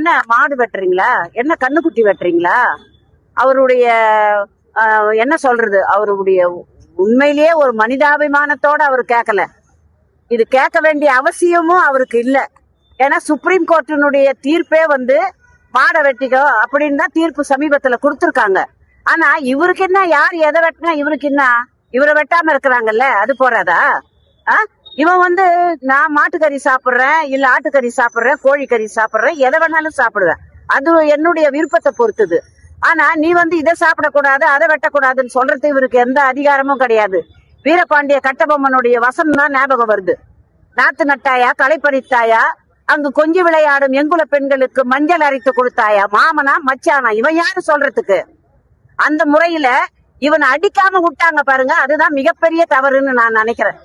என்ன மாடு வெட்டுறீங்களா? என்ன கண்ணுக்குட்டி வெட்டுறீங்களா? அவருடைய என்ன சொல்றது, அவருடைய உண்மையிலேயே ஒரு மனிதாபிமானத்தோட அவர் கேட்கல. இது கேட்க வேண்டிய அவசியமும் அவருக்கு இல்ல. ஏன்னா சுப்ரீம் கோர்ட்டினுடைய தீர்ப்பே மாடை வெட்டிக்கோ அப்படின்னு தான் தீர்ப்பு சமீபத்துல கொடுத்துருக்காங்க. ஆனா இவருக்கு என்ன, யார் எதை வெட்டினா இவருக்கு என்ன? இவரை வெட்டாம இருக்கிறாங்கல்ல, அது போறாதா? இவன் நான் மாட்டுக்கறி சாப்பிடுறேன், இல்ல ஆட்டுக்கறி சாப்பிடுறேன், கோழிக்கறி சாப்பிடுறேன், எதை வேணாலும் சாப்பிடுவேன், அது என்னுடைய விருப்பத்தை பொறுத்தது. ஆனா நீ இதை சாப்பிடக்கூடாது, அதை வெட்டக்கூடாதுன்னு சொல்றது இவருக்கு எந்த அதிகாரமும் கிடையாது. வீரபாண்டிய கட்டபொம்மனுடைய வசனம் தான் ஞாபகம் வருது. நாத்து நட்டாயா, களை பறித்தாயா, அங்கு கொஞ்சி விளையாடும் எங்குல பெண்களுக்கு மஞ்சள் அரைத்து கொடுத்தாயா, மாமனா மச்சானா, இவன் யாரு சொல்றதுக்கு? அந்த முறையில இவன் அடிக்காம விட்டாங்க பாருங்க, அதுதான் மிகப்பெரிய தவறுன்னு நான் நினைக்கிறேன்.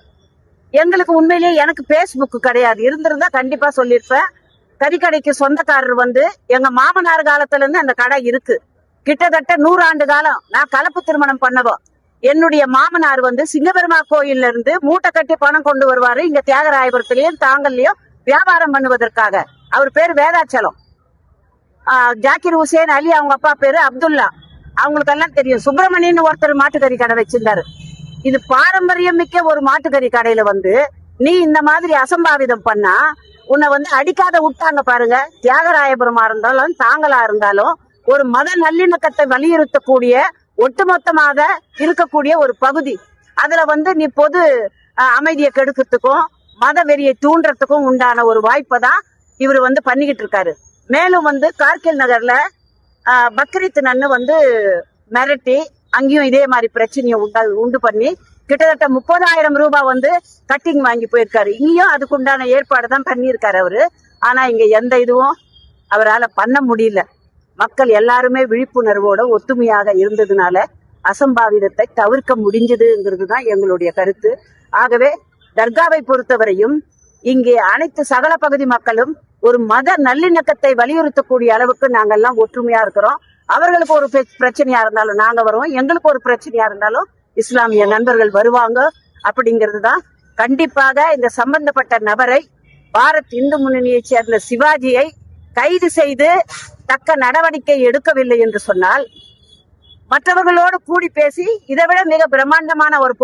எங்களுக்கு உண்மையிலேயே எனக்கு பேஸ்புக் கிடையாது, இருந்திருந்தா கண்டிப்பா சொல்லிருப்பேன். கறிக்கடைக்கு சொந்தக்காரர் எங்க மாமனார் காலத்துல இருந்து அந்த கடை இருக்கு. கிட்டத்தட்ட 100 ஆண்டு காலம். நான் கலப்பு திருமணம் பண்ணவோம். என்னுடைய மாமனார் சிங்கபெருமா கோயில்ல இருந்து மூட்டை கட்டி பணம் கொண்டு வருவாரு இங்க தியாகராயபுரத்திலயும் தாங்கல்லையும் வியாபாரம் பண்ணுவதற்காக. அவர் பேரு வேதாச்சலம். ஜாக்கிர் ஹுசேன் அலி அவங்க அப்பா பேரு அப்துல்லா. அவங்களுக்கு எல்லாம் தெரியும். சுப்பிரமணியன் ஒருத்தர் மாட்டுக்கறி கடை வச்சிருந்தாரு. இது பாரம்பரியம் மிக்க ஒரு மாட்டுக்கறி கடையில நீ இந்த மாதிரி அசம்பாவிதம் பண்ணா உன்னை அடிக்காத விட்டாங்க பாருங்க. தியாகராயபுரமா இருந்தாலும் தாங்களா இருந்தாலும் ஒரு மத நல்லிணக்கத்தை வலியுறுத்தக்கூடிய ஒட்டுமொத்தமாக இருக்கக்கூடிய ஒரு பகுதி. அதுல நீ பொது அமைதியை கெடுக்கிறதுக்கும் மத வெறியை தூண்டுறதுக்கும் உண்டான ஒரு வாய்ப்பை தான் இவர் பண்ணிக்கிட்டு இருக்காரு. மேலும் கார்கில் நகர்ல பக்ரீத் நன்னு மிரட்டி அங்கேயும் இதே மாதிரி பிரச்சனையை உண்டு பண்ணி கிட்டத்தட்ட 30,000 ரூபாய் கட்டிங் வாங்கி போயிருக்காரு. இங்கேயும் அதுக்குண்டான ஏற்பாடு தான் பண்ணியிருக்காரு அவரு. ஆனா இங்க எந்த இதுவும் அவரால் பண்ண முடியல. மக்கள் எல்லாருமே விழிப்புணர்வோட ஒத்துமையாக இருந்ததுனால அசம்பாவிதத்தை தவிர்க்க முடிஞ்சதுங்கிறது தான் எங்களுடைய கருத்து. ஆகவே தர்காவை பொறுத்தவரையும் இங்கே அனைத்து சகல பகுதி மக்களும் ஒரு மத நல்லிணக்கத்தை வலியுறுத்தக்கூடிய அளவுக்கு நாங்கெல்லாம் ஒற்றுமையா இருக்கிறோம். அவர்களுக்கு ஒரு பிரச்சனையா இருந்தாலும் நாங்க வருவோம், எங்களுக்கு ஒரு பிரச்சனையா இருந்தாலும் இஸ்லாமிய நண்பர்கள் வருவாங்க. அப்படிங்கிறது தான். கண்டிப்பாக இந்த சம்பந்தப்பட்ட நபரை, பாரத் இந்து முன்னணியை சேர்ந்த சிவாஜியை கைது செய்து தக்க நடவடிக்கை எடுக்கவில்லை என்று சொன்னால் மற்றவர்களோடு கூடி பேசி இதை விட மிக பிரம்மாண்டமான ஒரு